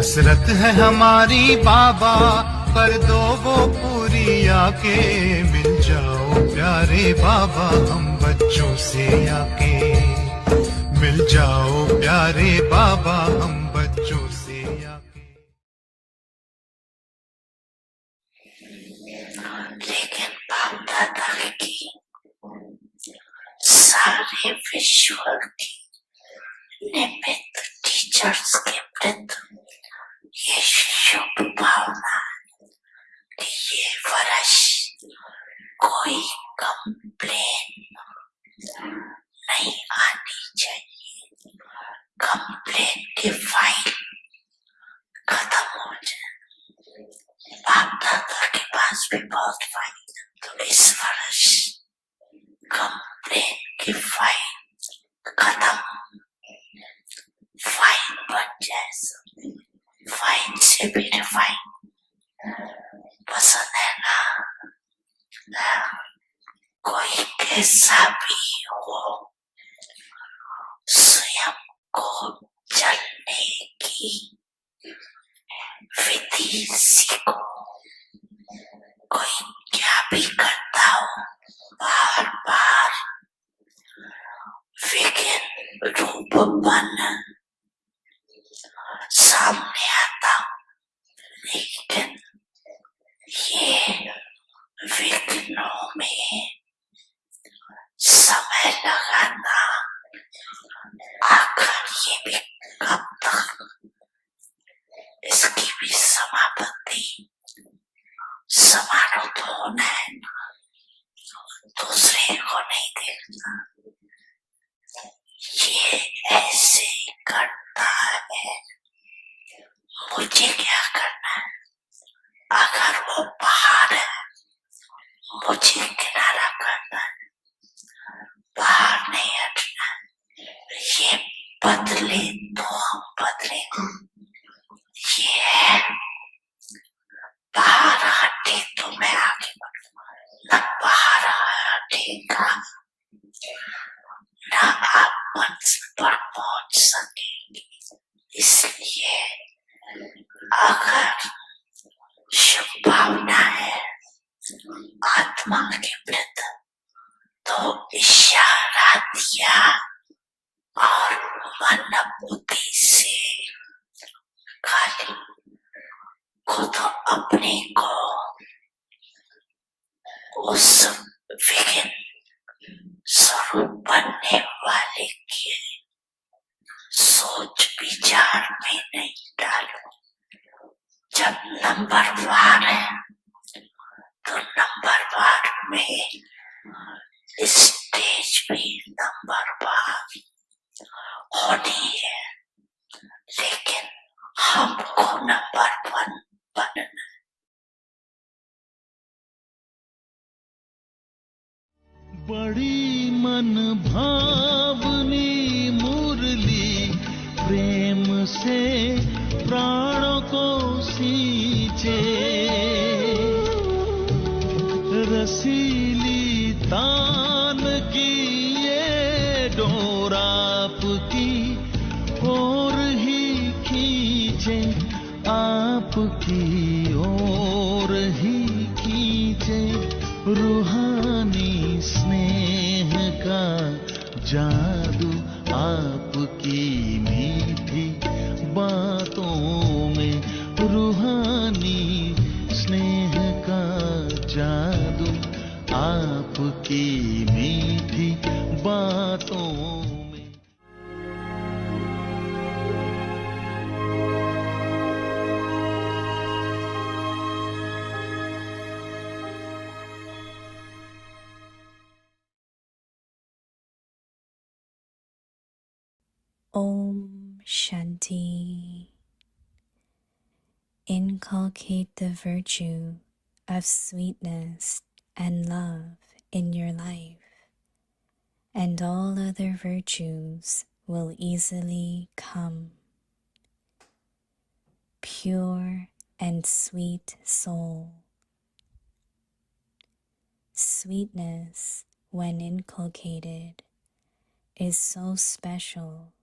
हसरत है हमारी बाबा, कर दो वो पूरी आके। मिल जाओ प्यारे बाबा हम बच्चों से आके। मिल जाओ प्यारे बाबा हम बच्चों से आके। लेकिन बाप दादा की सारे विश्व की निमित्त टीचर्स के प्रति ये शुभ भावना कि ये वर्ष कोई कंप्लेन नहीं आनी चाहिए। कंप्लेन की फाइल खत्म हो जाए। बाप दादा के पास भी बहुत फाइल, तो इस वर्ष कंप्लेन की फाइल खत्म, फाइन बन जाए। फाइन से भी रिफाइन पसंद है ना? कोई कैसा भी हो, स्वयं को चलने की विधि सीखो। कोई क्या भी करता हो, बार बार विघ्न रूप बन सामने आता, लेकिन ये विघ्नों में समय लगाना, आखिर ये भी कब तक, इसकी भी समाप्ति समारोह तो होना है, दूसरे को नहीं देखना। ये ऐसे करता है, मुझे क्या करना है? अगर वो बाहर है, मुझे किनारा करना है, बाहर नहीं हटना। ये बदले तो हम बदले, ये है बाहर हटे तो मैं आगे बढ़ूंगा, न बाहर हटेगा न आप मंजिल पर पहुंच सकेंगे। इसलिए अगर शुभ भावना है आत्मा के प्रति, तो इशारा दिया और मन बुद्धि से खाली खुद अपने को उस विघ्न स्वरूप बनने वाले के सोच विचार में नहीं डालो। जब नंबरवार है तो नंबरवार में स्टेज भी नंबरवार होनी है, लेकिन हमको नंबर 1 बनना। बड़ी मन भावनी मुरली प्रेम से प्राणों को सींचे, रसीली तान की ये डोर आपकी ओर ही खींचे, आपकी ओर ही खींचे। रूहानी स्नेह का जादू आपकी मीठी बातों में, रूहानी स्नेह का जादू आपकी मीठी बातों में। Om Shanti. Inculcate the virtue of sweetness and love in your life and all other virtues will easily come. Pure and sweet soul. Sweetness, when inculcated, is so special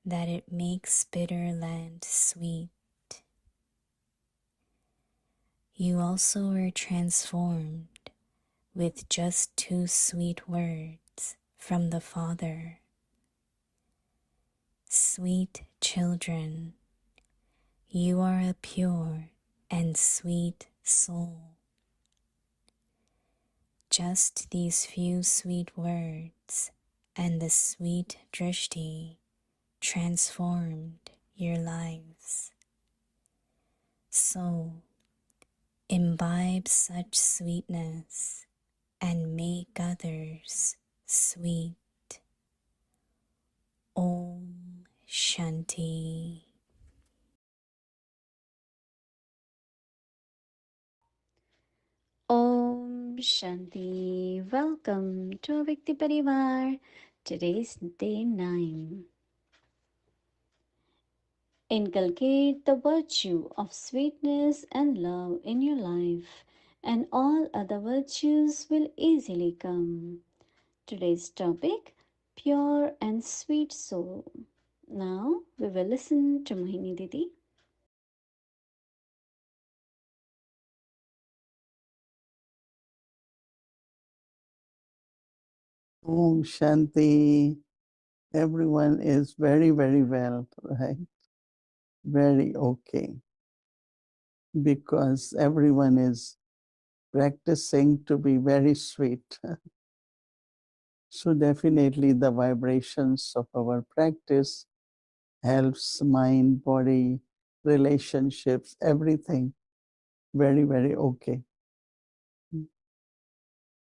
that it makes bitter land sweet. You also are transformed with just 2 sweet words from the Father. Sweet children, you are a pure and sweet soul. Just these few sweet words and the sweet drishti transformed your lives. So, imbibe such sweetness and make others sweet. Om Shanti. Om Shanti. Welcome to Avyakt Parivar. Today's day 9. Inculcate the virtue of sweetness and love in your life, and all other virtues will easily come. Today's topic, pure and sweet soul. Now we will listen to Mohini Didi. Om Shanti. Everyone is very, very well, right? Very okay. Because everyone is practicing to be very sweet. So definitely the vibrations of our practice helps mind, body, relationships, everything very, very okay.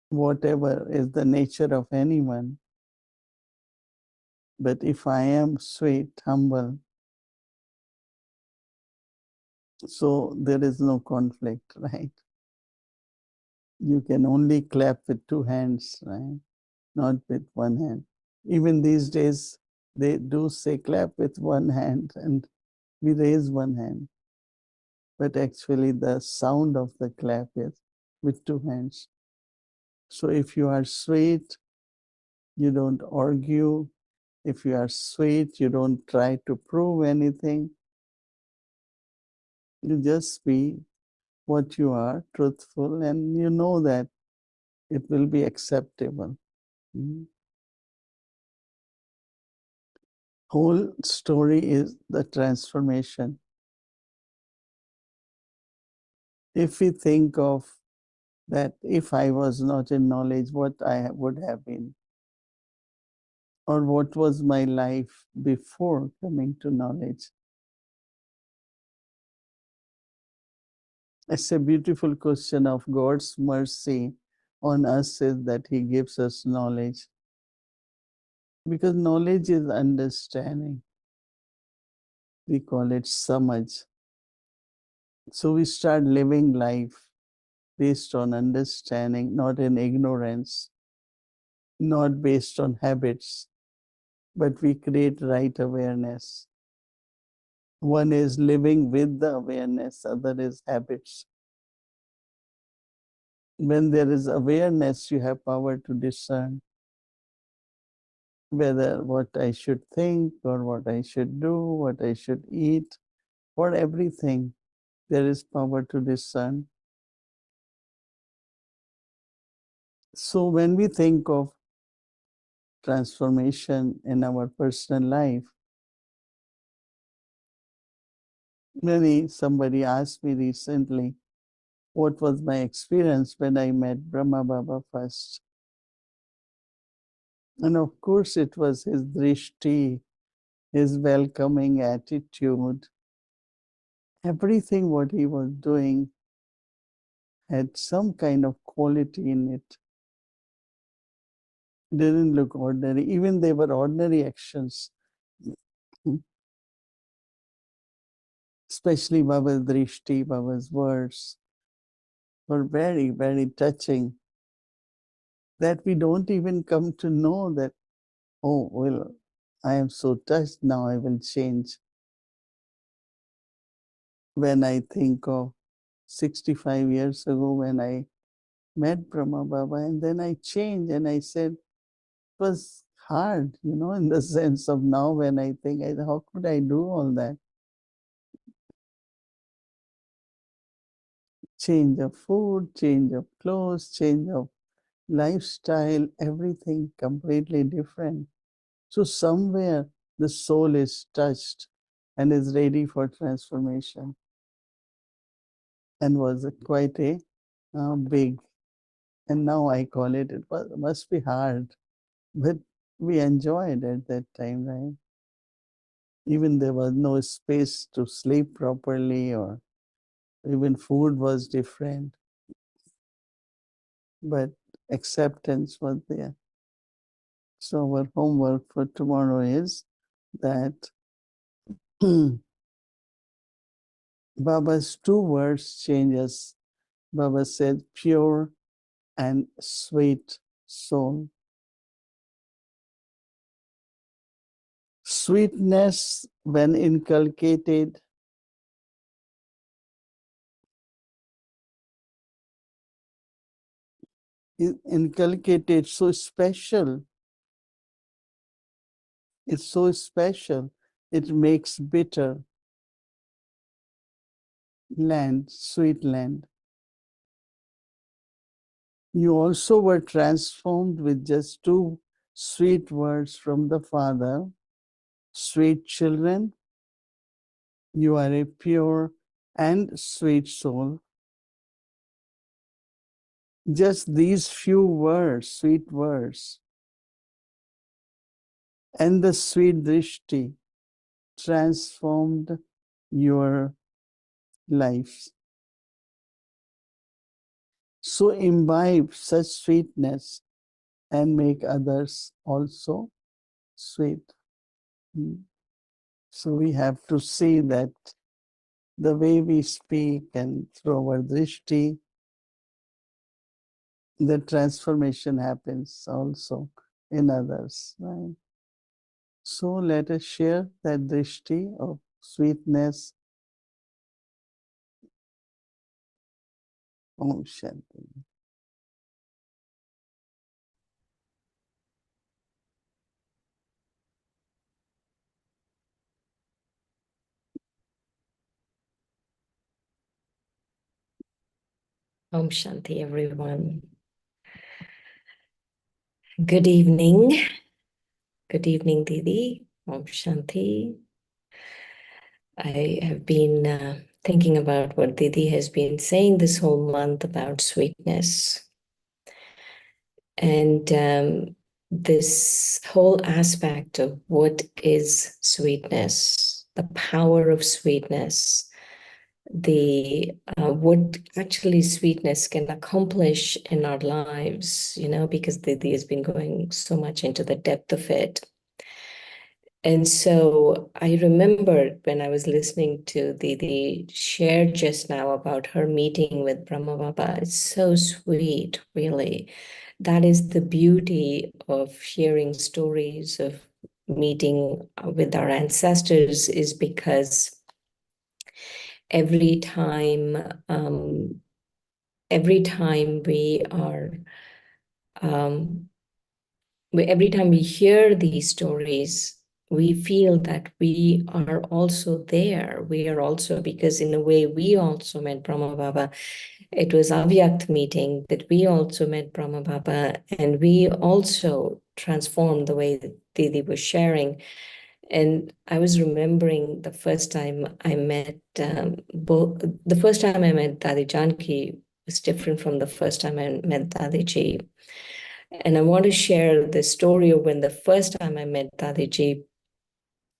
Whatever is the nature of anyone. But if I am sweet, humble, so there is no conflict, right? You can only clap with 2 hands, right? Not with 1 hand. Even these days, they do say clap with 1 hand and we raise 1 hand. But actually the sound of the clap is with 2 hands. So if you are sweet, you don't argue. If you are sweet, you don't try to prove anything. You just be what you are, truthful, and you know that it will be acceptable. Whole story is the transformation. If we think of that, if I was not in knowledge, what I would have been, or what was my life before coming to knowledge. It's a beautiful question of God's mercy on us is that He gives us knowledge. Because knowledge is understanding. We call it samaj. So we start living life based on understanding, not in ignorance, not based on habits, but we create right awareness. One is living with the awareness, other is habits. When there is awareness, you have power to discern whether what I should think or what I should do, what I should eat, for everything, there is power to discern. So when we think of transformation in our personal life, somebody asked me recently, what was my experience when I met Brahma Baba first? And of course, it was his drishti, his welcoming attitude. Everything what he was doing had some kind of quality in it. Didn't look ordinary. Even they were ordinary actions. Especially Baba's drishti, Baba's words were very, very touching. that we don't even come to know that, oh, well, I am so touched, now I will change. When I think of 65 years ago when I met Brahma Baba, and then I changed and I said, it was hard, in the sense of now when I think, how could I do all that? Change of food, change of clothes, change of lifestyle, everything completely different. So somewhere the soul is touched and is ready for transformation, and was quite a big. And now I call it must be hard, but we enjoyed at that time, right? Even there was no space to sleep properly, or even food was different, but acceptance was there. So our homework for tomorrow is that Baba's two words change us. Baba said, pure and sweet soul. Sweetness, when inculcated, so special. It's so special. It makes bitter land, sweet land. You also were transformed with just two sweet words from the Father. Sweet children, you are a pure and sweet soul. Just these few words, sweet words, and the sweet drishti transformed your lives. So imbibe such sweetness and make others also sweet. So we have to see that the way we speak and through our drishti, the transformation happens also in others, right? So let us share that drishti of sweetness. Om Shanti. Om Shanti, everyone. Good evening. Good evening, Didi. Om Shanti. I have been thinking about what Didi has been saying this whole month about sweetness. And this whole aspect of what is sweetness, the power of sweetness, what actually sweetness can accomplish in our lives, because Didi has been going so much into the depth of it. And so I remembered when I was listening to Didi share just now about her meeting with Brahma Baba. It's so sweet, really. That is the beauty of hearing stories of meeting with our ancestors, is because every time we are every time we hear these stories, we feel that we are also there. We are also, because in a way we also met Brahma Baba. It was Avyakt meeting that we also met Brahma Baba, and we also transformed the way that Didi was sharing. And I was remembering the first time I met the first time I met Dadi Janki was different from the first time I met Dadiji. And I want to share the story of when the first time I met Dadiji.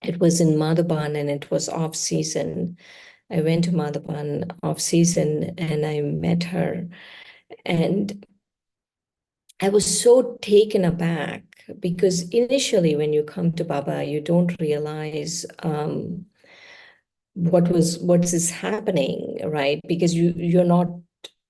It was in Madhaban and it was off season. I went to Madhaban off season and I met her. And I was so taken aback, because initially when you come to Baba, you don't realize what is happening, right? Because you're not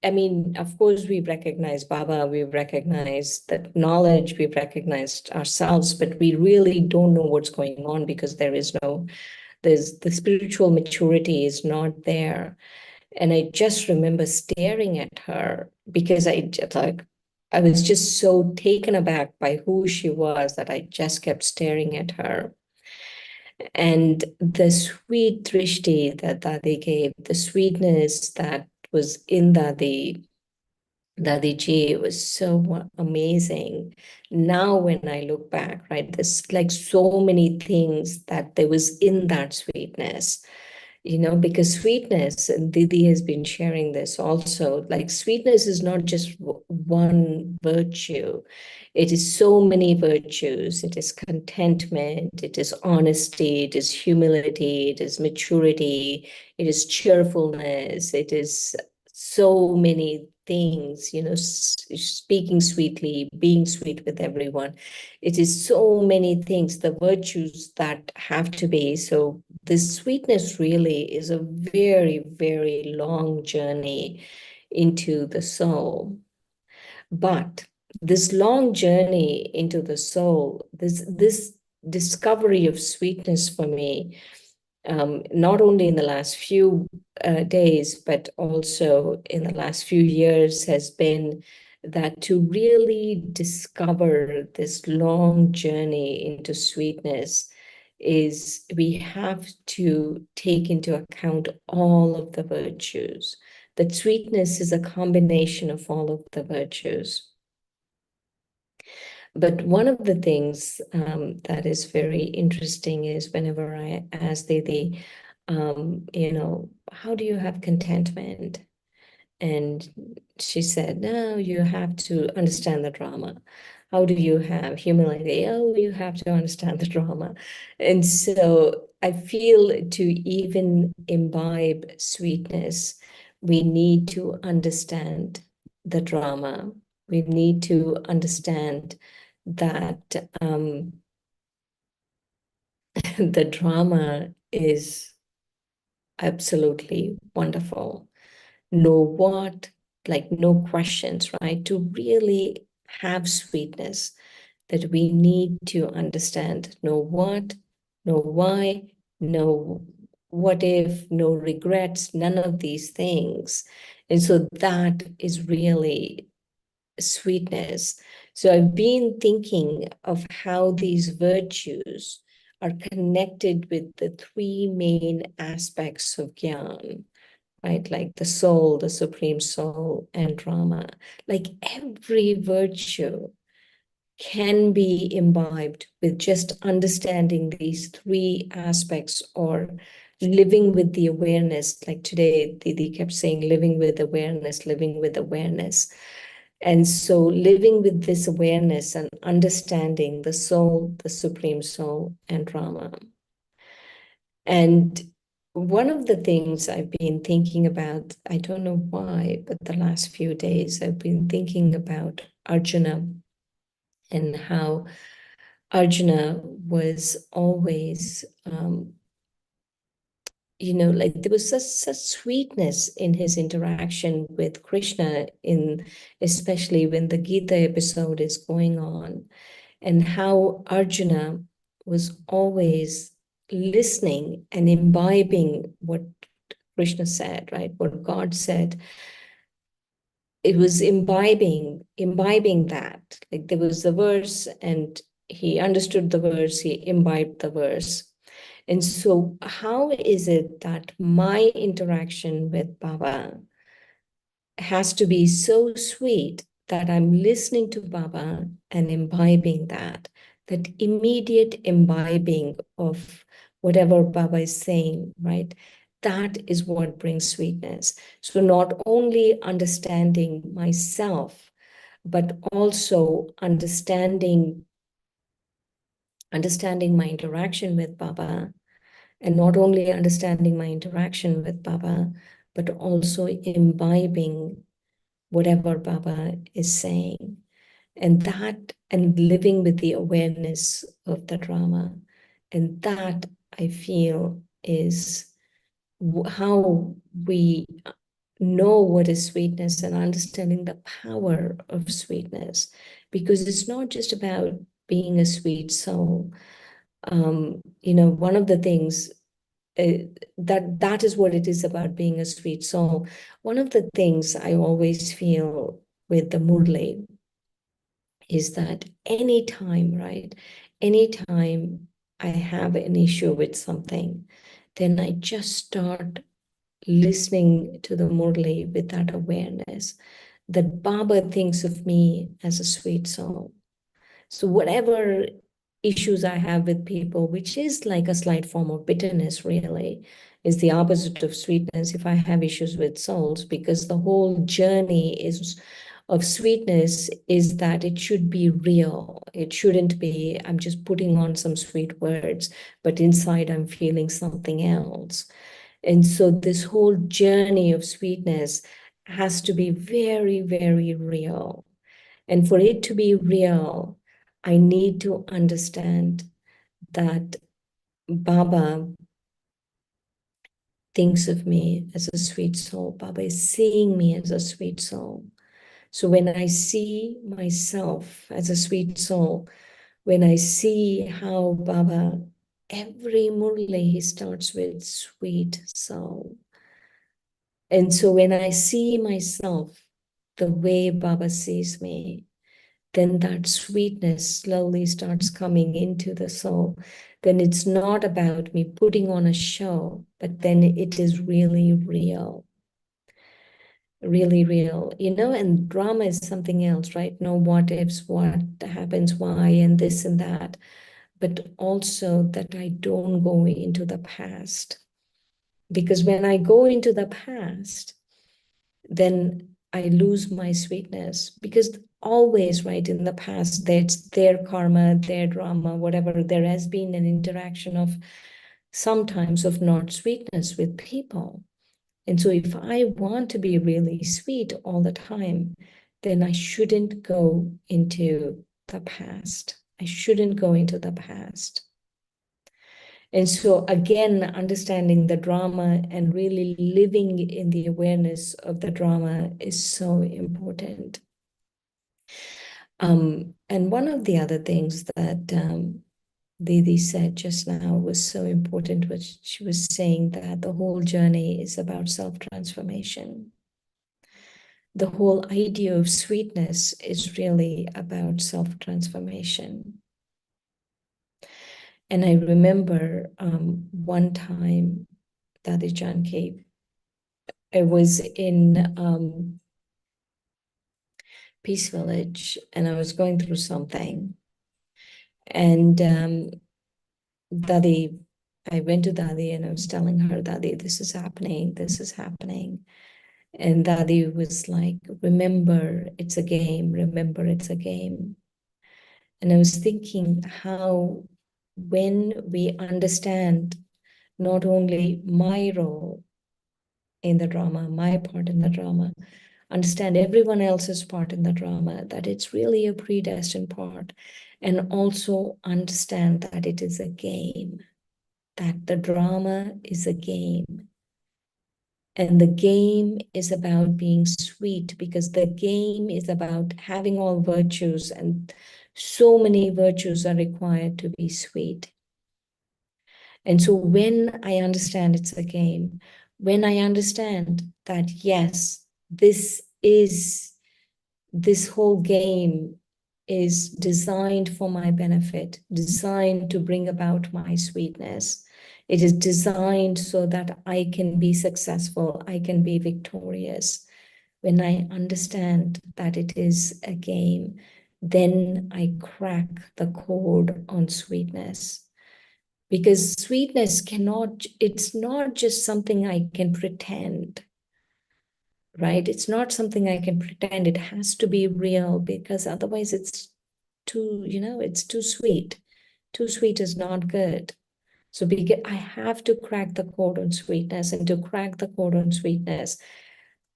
I mean, of course, we recognize Baba, we recognize that knowledge, we've recognized ourselves, but we really don't know what's going on because there's the spiritual maturity is not there. And I just remember staring at her because I was just so taken aback by who she was that I just kept staring at her. And the sweet drishti that Dadi gave, the sweetness that was in Dadiji was so amazing. Now, when I look back, right, there's like so many things that there was in that sweetness, because sweetness, and Didi has been sharing this also, like sweetness is not just one virtue. It is so many virtues. It is contentment, it is honesty, it is humility, it is maturity, it is cheerfulness, it is so many things, speaking sweetly, being sweet with everyone. It is so many things, the virtues that have to be. So this sweetness really is a very, very long journey into the soul. But this long journey into the soul, this discovery of sweetness for me, not only in the last few days, but also in the last few years, has been that to really discover this long journey into sweetness is we have to take into account all of the virtues. That sweetness is a combination of all of the virtues. But one of the things that is very interesting is whenever I ask Didi, how do you have contentment? And she said, no, you have to understand the drama. How do you have humility? Oh, you have to understand the drama. And so I feel to even imbibe sweetness, we need to understand the drama. We need to understand that the drama is absolutely wonderful. Know what, like no questions, right? To really have sweetness, that we need to understand know what, know why, know what if, no regrets, none of these things. And so that is really sweetness. So I've been thinking of how these virtues are connected with the three main aspects of Gyan, right? Like the soul, the supreme soul, and drama. Like every virtue can be imbibed with just understanding these three aspects or living with the awareness. Like today, Didi kept saying, living with awareness, living with awareness. And so living with this awareness and understanding the soul, the supreme soul, and drama. And one of the things I've been thinking about, I don't know why, but the last few days I've been thinking about Arjuna and how Arjuna was always, like there was such sweetness in his interaction with Krishna, especially when the Gita episode is going on, and how Arjuna was always listening and imbibing what Krishna said, right? What God said. It was imbibing that. Like there was the verse and he understood the verse, he imbibed the verse. And so how is it that my interaction with Baba has to be so sweet that I'm listening to Baba and imbibing that immediate imbibing of whatever Baba is saying, right? That is what brings sweetness. So not only understanding myself, but also understanding my interaction with Baba, and not only understanding my interaction with Baba, but also imbibing whatever Baba is saying. And living with the awareness of the drama. And that I feel is how we know what is sweetness and understanding the power of sweetness, because it's not just about being a sweet soul. One of the things that is what it is about being a sweet soul. One of the things I always feel with the Murli is that anytime, right? Anytime I have an issue with something, then I just start listening to the Murli with that awareness that Baba thinks of me as a sweet soul. So whatever issues I have with people, which is like a slight form of bitterness, really, is the opposite of sweetness if I have issues with souls, because the whole journey is of sweetness is that it should be real. It shouldn't be, I'm just putting on some sweet words, but inside I'm feeling something else. And so this whole journey of sweetness has to be very, very real. And for it to be real, I need to understand that Baba thinks of me as a sweet soul. Baba is seeing me as a sweet soul. So when I see myself as a sweet soul, when I see how Baba, every Murli, he starts with sweet soul. And so when I see myself the way Baba sees me, then that sweetness slowly starts coming into the soul. Then it's not about me putting on a show, but then it is really real, really real, and drama is something else, right? No what ifs, what happens, why, and this and that, but also that I don't go into the past. Because when I go into the past, then I lose my sweetness, because always, right, in the past, that's their karma, their drama, whatever, there has been an interaction of sometimes of not sweetness with people. And so if I want to be really sweet all the time, then I shouldn't go into the past. I shouldn't go into the past. And so again, understanding the drama and really living in the awareness of the drama is so important. And one of the other things that Didi said just now was so important, which she was saying that the whole journey is about self-transformation. The whole idea of sweetness is really about self-transformation. And I remember one time Dadi Janki, I was in Peace Village and I was going through something. And Dadi, I went to Dadi and I was telling her, Dadi, this is happening, this is happening. And Dadi was like, remember, it's a game, remember, it's a game. And I was thinking how, when we understand not only my role in the drama, my part in the drama, understand everyone else's part in the drama, that it's really a predestined part, and also understand that it is a game, that the drama is a game. And the game is about being sweet, because the game is about having all virtues, and so many virtues are required to be sweet. And so when I understand it's a game, when I understand that, yes, this whole game is designed for my benefit, designed to bring about my sweetness. It is designed so that I can be successful, I can be victorious. When I understand that it is a game, then I crack the code on sweetness. Because sweetness it's not just something I can pretend, right? It's not something I can pretend. It has to be real, because otherwise it's too, it's too sweet. Too sweet is not good. So I have to crack the code on sweetness, and to crack the code on sweetness,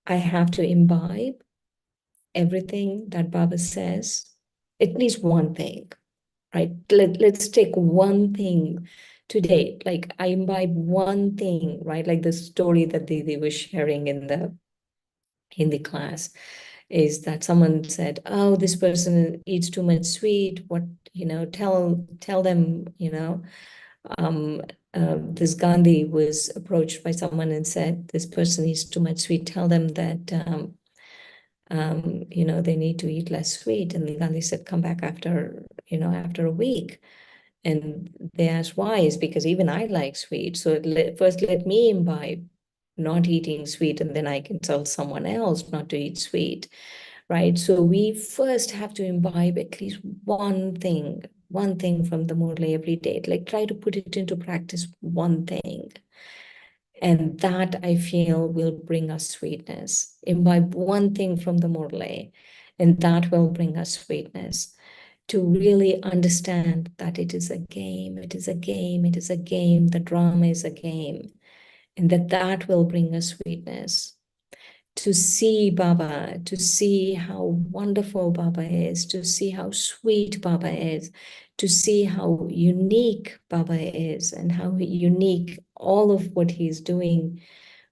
I have to imbibe everything that Baba says, at least one thing, right? Let's take one thing today. Like I imbibe one thing, right? Like the story that Didi was sharing in the in the class is that someone said, oh, this person eats too much sweet. What, tell them, this Gandhi was approached by someone and said, this person eats too much sweet. Tell them that, they need to eat less sweet. And the Gandhi said, come back after a week. And they asked why. Is because even I like sweet. So first let me imbibe not eating sweet, and then I can tell someone else not to eat sweet, right? So we first have to imbibe at least one thing from the Murli every day. Like try to put it into practice, one thing. And that I feel will bring us sweetness. Imbibe one thing from the Murli, and that will bring us sweetness. To really understand that it is a game, it is a game, it is a game, the drama is a game, and that will bring us sweetness. To see Baba, to see how wonderful Baba is, to see how sweet Baba is, to see how unique Baba is, and how unique all of what he's doing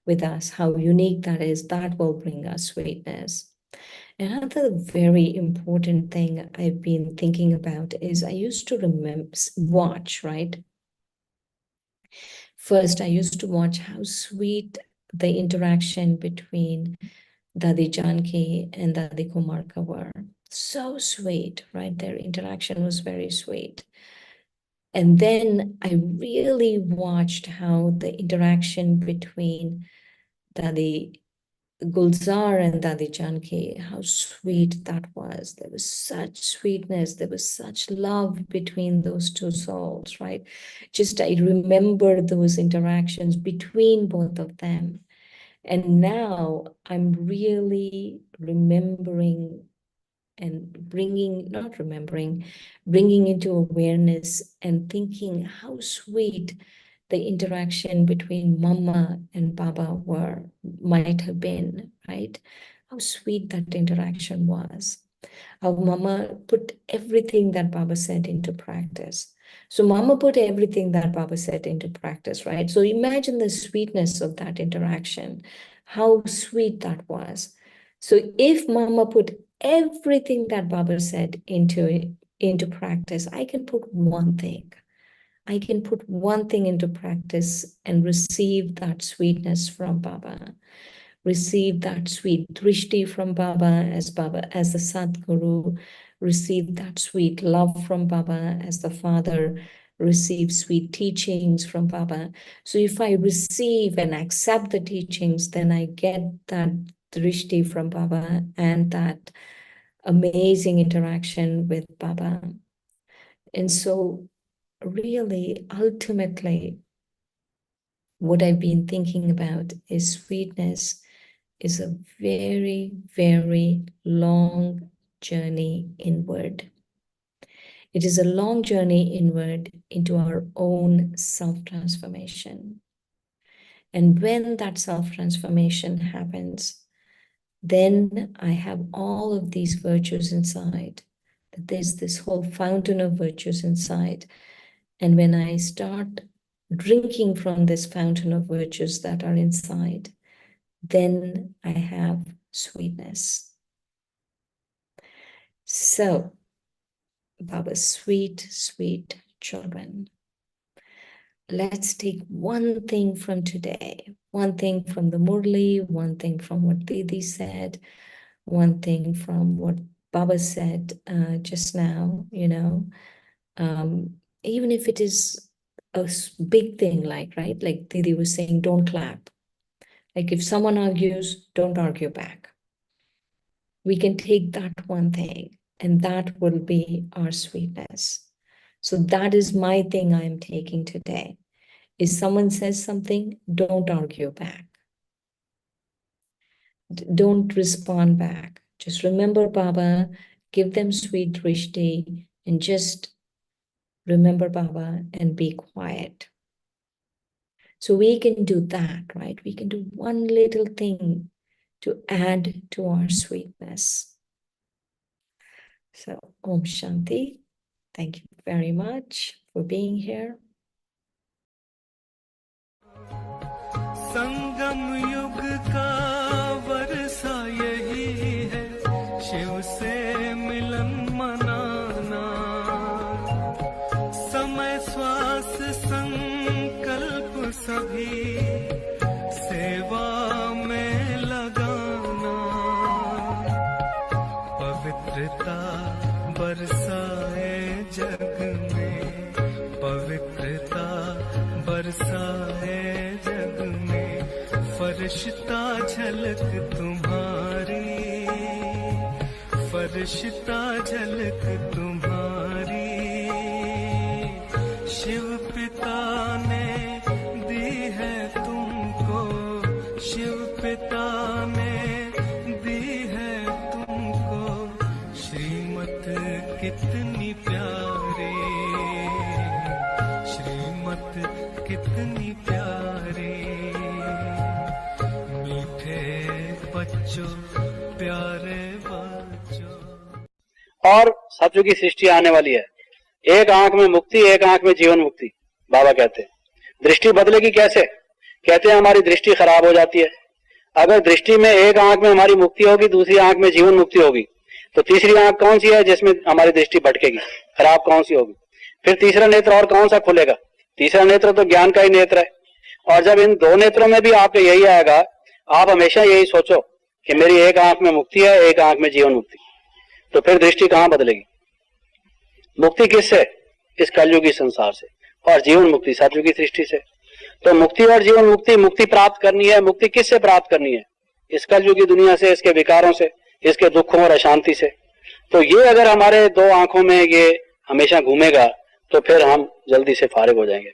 with us, how unique that is, that will bring us sweetness. Another very important thing I've been thinking about is I used to watch, right? First, I used to watch how sweet the interaction between Dadi Janki and Dadi Kumarka were. So sweet, right? Their interaction was very sweet. And then I really watched how the interaction between Dadi Gulzar and Dadi Janki, how sweet that was. There was such sweetness, there was such love between those two souls, right? Just I remember those interactions between both of them. And now I'm really remembering and bringing into awareness and thinking how sweet the interaction between Mama and Baba might have been, right? How sweet that interaction was. How Mama put everything that Baba said into practice. So Mama put everything that Baba said into practice, right? So imagine the sweetness of that interaction, how sweet that was. So if Mama put everything that Baba said into practice, I can put one thing. I can put one thing into practice and receive that sweetness from Baba. Receive that sweet drishti from Baba as the Sadguru. Receive that sweet love from Baba as the Father. Receive sweet teachings from Baba. So if I receive and accept the teachings, then I get that drishti from Baba and that amazing interaction with Baba. And so really, ultimately, what I've been thinking about is sweetness is a very, very long journey inward. It is a long journey inward into our own self-transformation. And when that self-transformation happens, then I have all of these virtues inside. That there's this whole fountain of virtues inside. And when I start drinking from this fountain of virtues that are inside, then I have sweetness. So, Baba's sweet, sweet children, let's take one thing from today, one thing from the Murli, one thing from what Didi said, one thing from what Baba said just now, even if it is a big thing, right? Like Didi was saying, don't clap. Like if someone argues, don't argue back. We can take that one thing, and that will be our sweetness. So that is my thing I am taking today. If someone says something, don't argue back. Don't respond back. Just remember Baba, give them sweet drishti, and just remember Baba and be quiet. So we can do that, right? We can do one little thing to add to our sweetness. So, Om Shanti. Thank you very much for being here. संगम युग का वर्षा पवित्रता बरसाए जग में, पवित्रता बरसाए जग में, फरिश्ता झलक तुम्हारी, फरिश्ता झलक तुम्हारी, शिव पिता ने दी है तुमको, शिव पिता ने दी है तुमको, श्रीमत कितनी प्यारी, श्रीमत कितनी प्यारी, मीठे बच्चों प्यारे बच्चों। और सतयुग की सृष्टि आने वाली है। एक आंख में मुक्ति, एक आंख में जीवन मुक्ति। बाबा कहते हैं दृष्टि बदलेगी कैसे? कहते हैं हमारी दृष्टि खराब हो जाती है। अगर दृष्टि में एक आंख में हमारी मुक्ति होगी, दूसरी आंख में जीवन मुक्ति होगी, तो तीसरी आंख कौन सी है जिसमें हमारी दृष्टि भटकेगी, खराब कौन सी होगी? फिर तीसरा नेत्र और कौन सा खुलेगा? तीसरा नेत्र तो ज्ञान का ही नेत्र है। और जब इन दो नेत्रों में भी आपको यही आएगा, आप हमेशा यही सोचो कि मेरी एक आंख में मुक्ति है, एक आंख में जीवन मुक्ति, तो फिर दृष्टि कहां बदलेगी? मुक्ति किससे? इस कलयुगी संसार से, और जीवन मुक्ति सतयुगी सृष्टि से। तो मुक्ति और जीवन मुक्ति, मुक्ति प्राप्त करनी है। मुक्ति किससे प्राप्त करनी है? इस कलयुगी दुनिया से, इसके विकारों से, इसके दुखों और अशांति से। तो ये अगर हमारे दो आंखों में ये हमेशा घूमेगा तो फिर हम जल्दी से फारिग हो जाएंगे।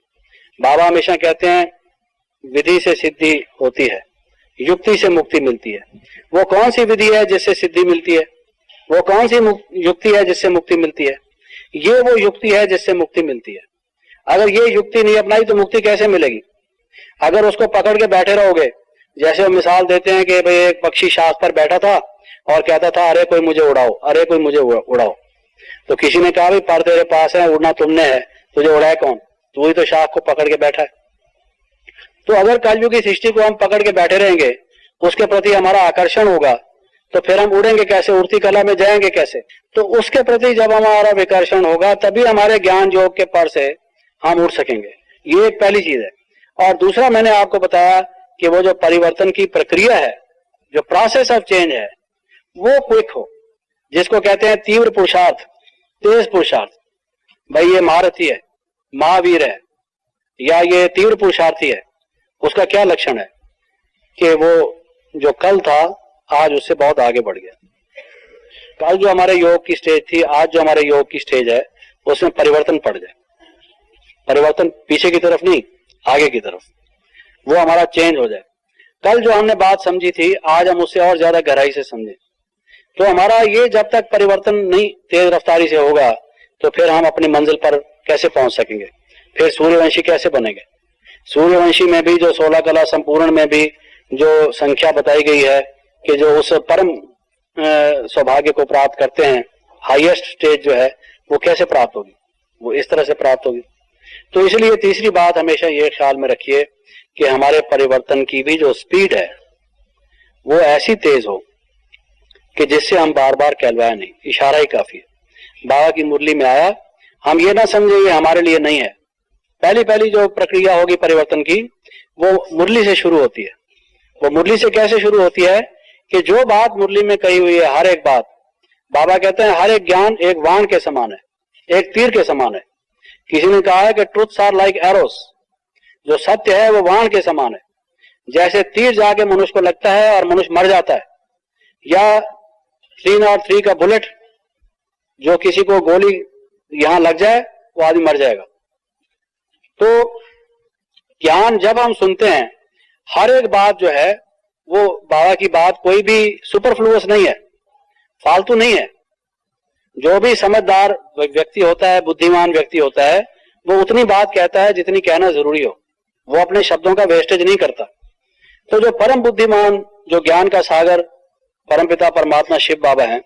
बाबा हमेशा कहते हैं विधि से सिद्धि होती है, युक्ति से मुक्ति मिलती है। वो कौन सी विधि है जिससे सिद्धि मिलती है? वो कौन सी युक्ति है जिससे मुक्ति मिलती है? ये वो युक्ति है जिससे मुक्ति मिलती है। अगर ये युक्ति नहीं अपनाई तो मुक्ति कैसे मिलेगी? अगर उसको पकड़ के बैठे रहोगे, जैसे वो मिसाल देते हैं कि भाई एक पक्षी शाख पर बैठा था और कहता था अरे कोई मुझे उड़ाओ, अरे कोई मुझे उड़ाओ। तो किसी ने कहा भाई पर तेरे पास है, उड़ना तुमने है, तुझे उड़ाए कौन? तू ही तो शाख को पकड़ के बैठा है। तो अगर कलयुग की सृष्टि को हम पकड़ के बैठे रहेंगे, उसके प्रति हमारा आकर्षण होगा, तो फिर हम उड़ेंगे कैसे? उड़ती कला में जाएंगे कैसे? तो उसके प्रति जब हमारा विकर्षण होगा तभी हमारे ज्ञान योग के पर से हम उड़ सकेंगे। ये एक पहली चीज है। और दूसरा मैंने आपको बताया कि वो जो परिवर्तन की प्रक्रिया है, जो प्रोसेस ऑफ चेंज है, वो क्विक हो, जिसको कहते हैं तीव्र पुरुषार्थ, तेज पुरुषार्थ। भाई ये महारथी है, महावीर है, या ये तीव्र पुरुषार्थी है, उसका क्या लक्षण है? कि वो जो कल था आज उससे बहुत आगे बढ़ गया। कल जो हमारे योग की स्टेज थी, आज जो हमारे योग की स्टेज है, उसमें परिवर्तन पड़ जाए। परिवर्तन पीछे की तरफ नहीं, आगे की तरफ, वो हमारा चेंज हो जाए। कल जो हमने बात समझी थी, आज हम उससे और ज्यादा गहराई से समझें। तो हमारा ये जब तक परिवर्तन नहीं तेज रफ्तारी से होगा, तो फिर हम अपनी मंजिल पर कैसे पहुंच सकेंगे? फिर सूर्यवंशी कैसे बनेंगे? सूर्यवंशी में भी जो 16 कला संपूर्ण में भी जो संख्या बताई गई है कि जो उस परम सौभाग्य को प्राप्त करते हैं, हाईएस्ट स्टेज जो है, वो कैसे प्राप्त होगी? वो इस तरह से प्राप्त होगी। तो इसलिए तीसरी बात हमेशा ये ख्याल में रखिए कि हमारे परिवर्तन की भी जो स्पीड है वो ऐसी तेज हो कि जिससे हम बार बार कहलवाए नहीं, इशारा ही काफी है। बाबा की मुरली में आया, हम ये ना समझे ये हमारे लिए नहीं है। पहली पहली जो प्रक्रिया होगी परिवर्तन की, वो मुरली से शुरू होती है। वो मुरली से कैसे शुरू होती है कि जो बात मुरली में कही हुई है, हर एक बात, बाबा कहते हैं हर एक ज्ञान एक वाण के समान है, एक तीर के समान है। किसी ने कहा है कि ट्रुथ्स आर लाइक एरोस, जो सत्य है वो वाण के समान है। जैसे तीर जाके मनुष्य को लगता है और मनुष्य मर जाता है, या 303 का बुलेट जो किसी को गोली यहां लग जाए वो आदमी मर जाएगा। तो ज्ञान जब हम सुनते हैं, हर एक बात जो है वो बाबा की बात कोई भी सुपरफ्लुअस नहीं है, फालतू नहीं है। जो भी समझदार व्यक्ति होता है, बुद्धिमान व्यक्ति होता है, वो उतनी बात कहता है जितनी कहना जरूरी हो। वो अपने शब्दों का वेस्टेज नहीं करता। तो जो परम बुद्धिमान, जो ज्ञान का सागर परमपिता परमात्मा शिव बाबा हैं,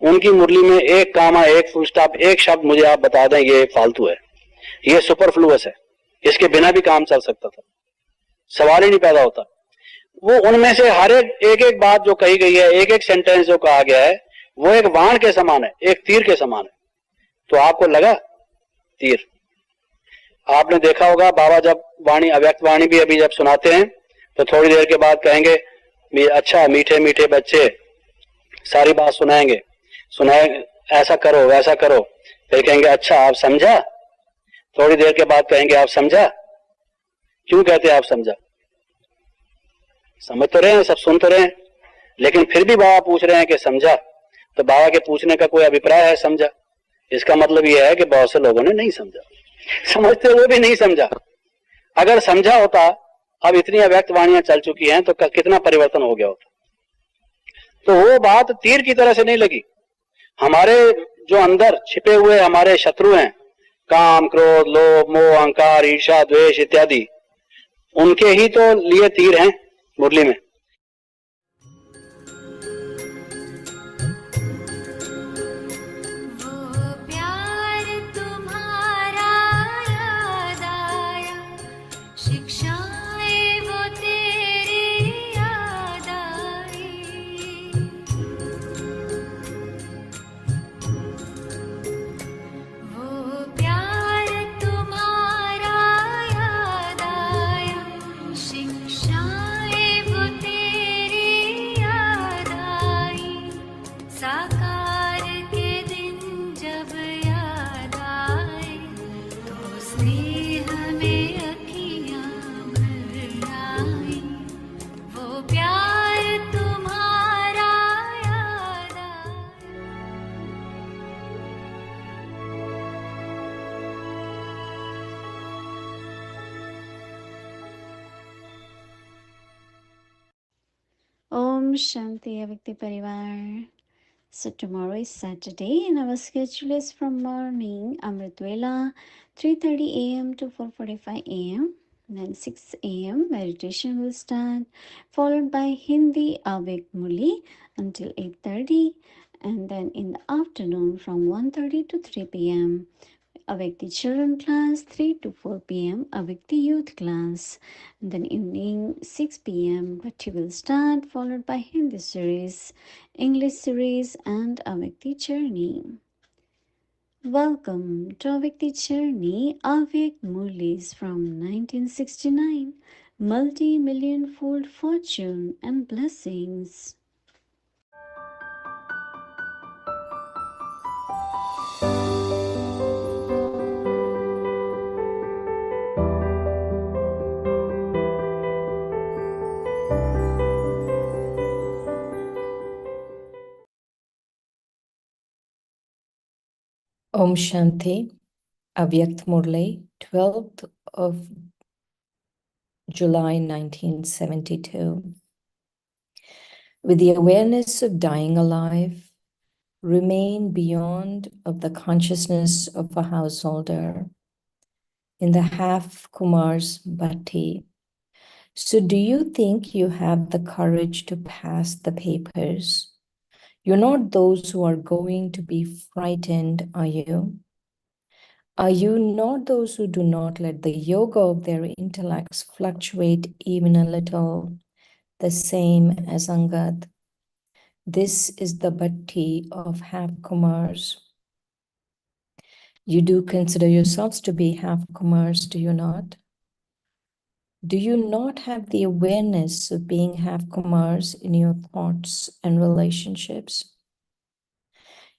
उनकी मुरली में एक कामा, एक फुल स्टॉप, एक शब्द मुझे आप बता दें ये फालतू है, ये सुपरफ्लुअस है, इसके बिना भी काम चल सकता था, सवाल ही नहीं पैदा होता। वो उनमें से हर एक बात जो कही गई है, एक एक सेंटेंस जो कहा गया है, वो एक वाण के समान है, एक तीर के समान है। तो आपको लगा तीर? आपने देखा होगा बाबा जब वाणी, अव्यक्त वाणी भी अभी जब सुनाते हैं तो थोड़ी देर के बाद कहेंगे अच्छा मीठे मीठे बच्चे, सारी बात सुनाएंगे। सुनाए, ऐसा करो वैसा करो, फिर कहेंगे अच्छा आप समझा, थोड़ी देर के बाद कहेंगे आप समझा। क्यों कहते हैं आप समझा? समझ तो रहे हैं, सब सुन तो रहे हैं, लेकिन फिर भी बाबा पूछ रहे हैं कि समझा, तो बाबा के पूछने का कोई अभिप्राय है समझा? इसका मतलब यह है कि बहुत से लोगों ने नहीं समझा, समझते हुए भी नहीं समझा। अगर समझा होता, अब इतनी अव्यक्त वाणियां चल चुकी हैं, तो कितना परिवर्तन हो गया होता। तो वो बात तीर की तरह से नहीं लगी। हमारे जो अंदर छिपे हुए हमारे शत्रु हैं, काम, क्रोध, लोभ, मोह, अहंकार, ईर्ष्या, द्वेष इत्यादि, उनके ही तो लिए तीर हैं मुरली में। Om Shanti Avyakti Parivar. So tomorrow is Saturday and our schedule is from morning Amritvela 3:30 a.m. to 4:45 a.m. Then 6 a.m. meditation will start, followed by Hindi Avyakt Muli until 8:30, and then in the afternoon from 1:30 to 3 p.m. Avyakti Children class 3 to 4 p.m. Avyakti Youth class. And then evening 6 p.m. Bhatti will start, followed by Hindi series, English series, and Avyakti Journey. Welcome to Avyakti Journey, Avyakt Murlis from 1969, multi-million fold fortune and blessings. Om Shanti, Avyakt Murli, 12th of July 1972. With the awareness of dying alive, remain beyond of the consciousness of a householder in the half Kumar's bhatti. So do you think you have the courage to pass the papers? You're not those who are going to be frightened, are you? Are you not those who do not let the yoga of their intellects fluctuate even a little, the same as Angad? This is the bhatti of half Kumars. You do consider yourselves to be half Kumars, do you not? Do you not have the awareness of being half Kumars in your thoughts and relationships?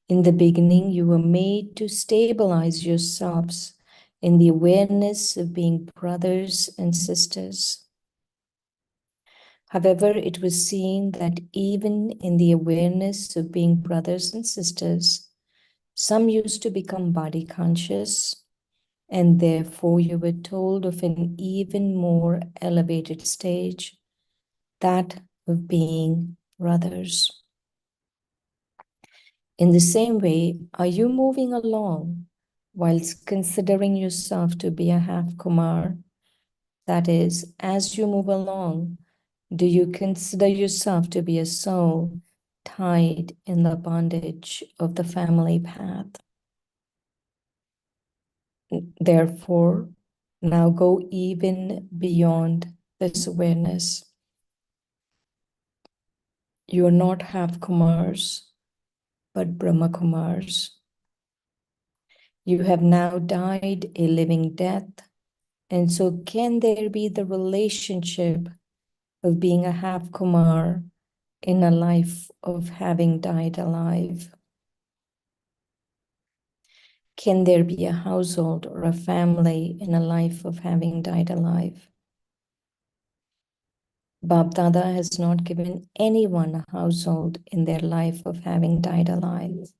In the beginning, you were made to stabilize yourselves in the awareness of being brothers and sisters. However, it was seen that even in the awareness of being brothers and sisters, some used to become body conscious, and therefore you were told of an even more elevated stage, that of being brothers. In the same way, are you moving along whilst considering yourself to be a half Kumar? That is, as you move along, do you consider yourself to be a soul tied in the bondage of the family path? Therefore, now go even beyond this awareness. You are not half Kumars, but Brahma Kumars. You have now died a living death, and so can there be the relationship of being a half Kumar in a life of having died alive? Can there be a household or a family in a life of having died alive? Bab Dada has not given anyone a household in their life of having died alive.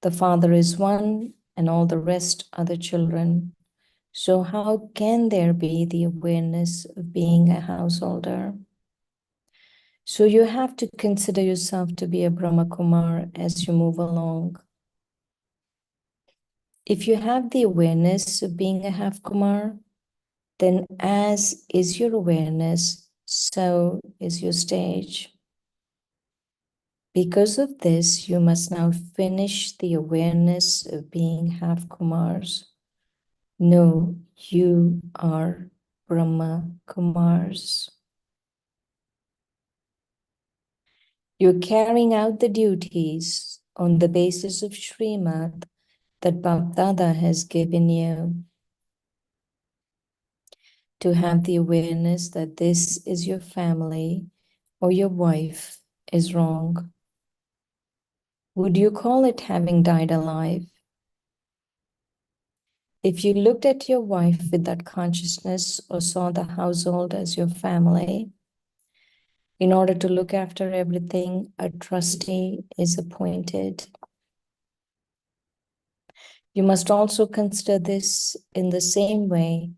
The father is one and all the rest are the children. So how can there be the awareness of being a householder? So you have to consider yourself to be a Brahma Kumar as you move along. If you have the awareness of being a half Kumar, then as is your awareness, so is your stage. Because of this, you must now finish the awareness of being half Kumars. No, you are Brahma Kumars. You're carrying out the duties on the basis of Srimad that Bab Dada has given you. To have the awareness that this is your family or your wife is wrong. Would you call it having died alive? If you looked at your wife with that consciousness or saw the household as your family, in order to look after everything, a trustee is appointed. You must also consider this in the same way.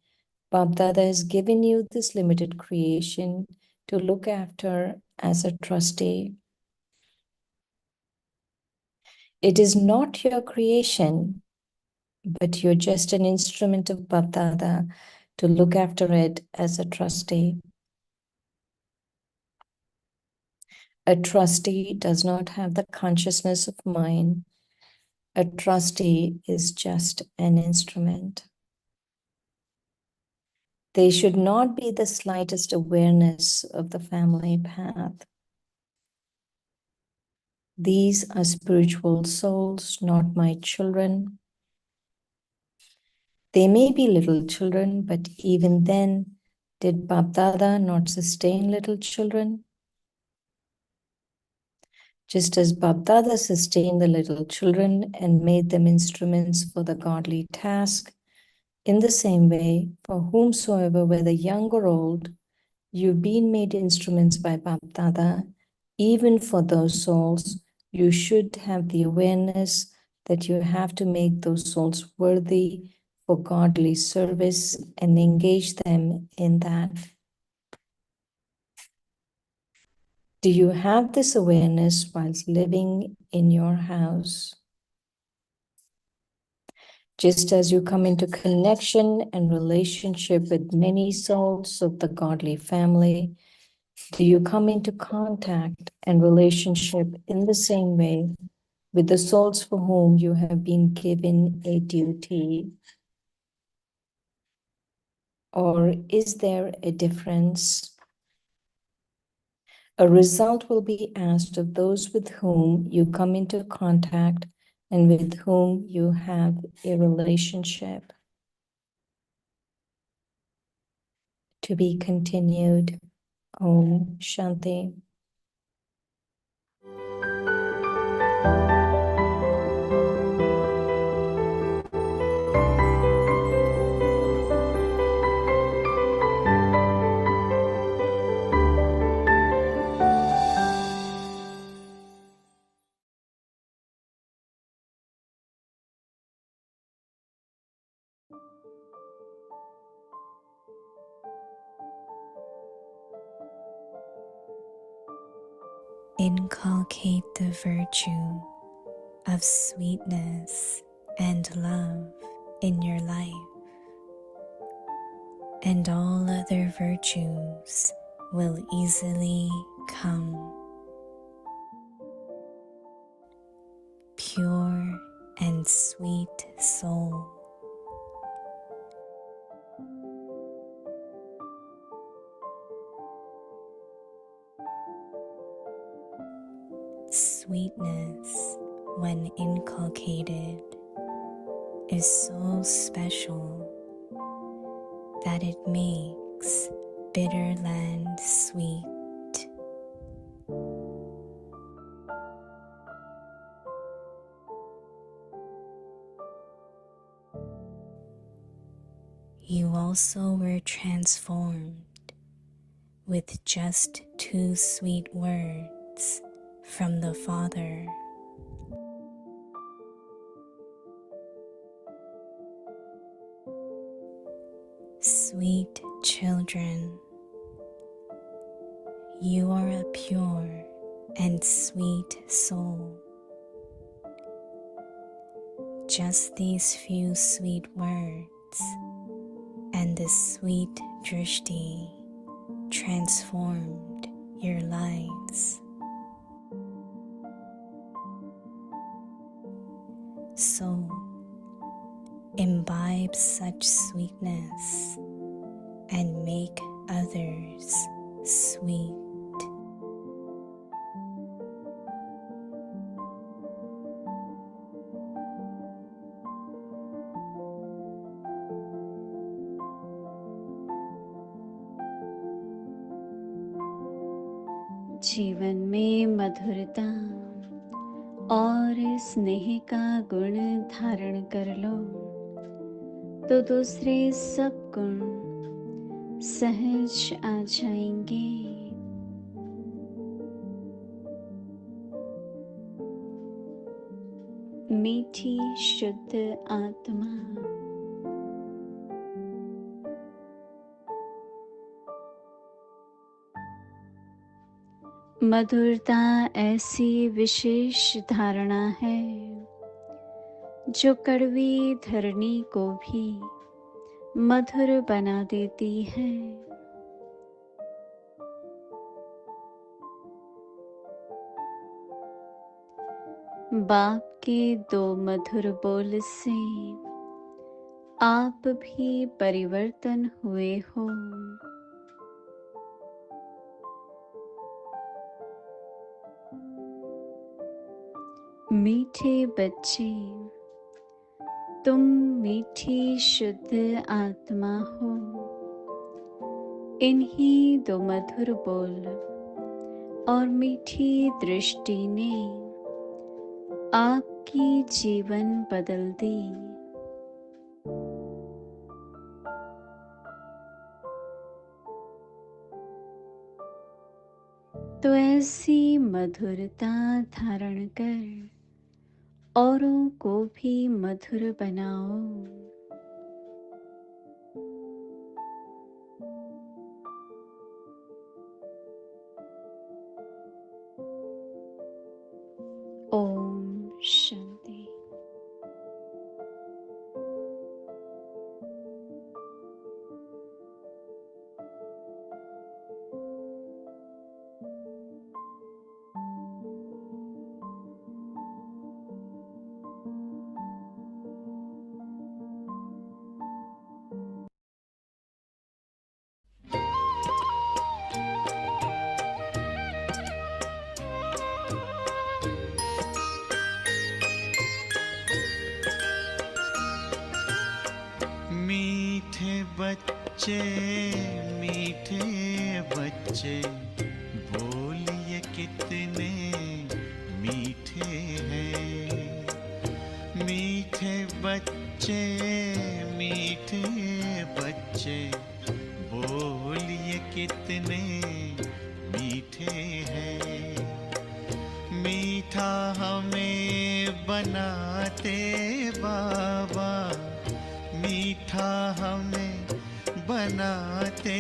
Bab Dada has given you this limited creation to look after as a trustee. It is not your creation, but you're just an instrument of Bab Dada to look after it as a trustee. A trustee does not have the consciousness of mind. A trustee is just an instrument. They should not be the slightest awareness of the family path. These are spiritual souls, not my children. They may be little children, but even then, did Bab Dada not sustain little children? Just as Bab Dada sustained the little children and made them instruments for the godly task, in the same way, for whomsoever, whether young or old, you've been made instruments by Bab Dada, even for those souls, you should have the awareness that you have to make those souls worthy for godly service and engage them in that. Do you have this awareness whilst living in your house? Just as you come into connection and relationship with many souls of the godly family, do you come into contact and relationship in the same way with the souls for whom you have been given a duty? Or is there a difference? A result will be asked of those with whom you come into contact and with whom you have a relationship. To be continued. Om Shanti. Inculcate the virtue of sweetness and love in your life, and all other virtues will easily come. Pure and sweet soul, sweetness, when inculcated, is so special that it makes bitter land sweet. you also were transformed with just 2 sweet words from the Father. Sweet children, you are a pure and sweet soul. Just these few sweet words and the sweet drishti transformed your lives. So, imbibe such sweetness and make others sweet. जीवन में मधुरता और स्नेह का गुण धारण कर लो तो दूसरे सब गुण सहज आ जाएंगे। मीठी शुद्ध आत्मा मधुरता ऐसी विशेष धारणा है जो कड़वी धरनी को भी मधुर बना देती है। बाप के 2 मधुर बोल से आप भी परिवर्तन हुए हो। मीठे बच्चे, तुम मीठी शुद्ध आत्मा हो। इन्हीं 2 मधुर बोल और मीठी दृष्टि ने आपकी जीवन बदल दी। तो ऐसी मधुरता धारण कर औरों को भी मधुर बनाओ। ओम शांति। मीठे बच्चे बोलिए कितने मीठे हैं। मीठे बच्चे बोलिए कितने मीठे हैं। मीठा हमें बनाते बाबा, मीठा हमें बनाते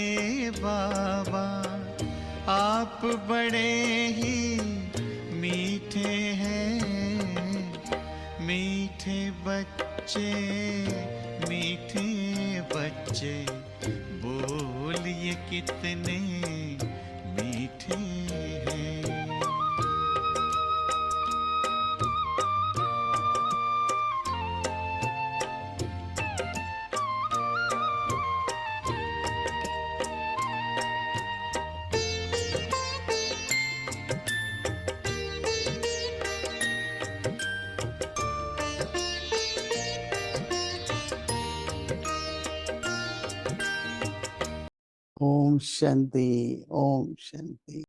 बाबा। आप बड़े ही मीठे हैं। मीठे बच्चे बोलिए कितने मीठे हैं। Om Shanti, Om Shanti.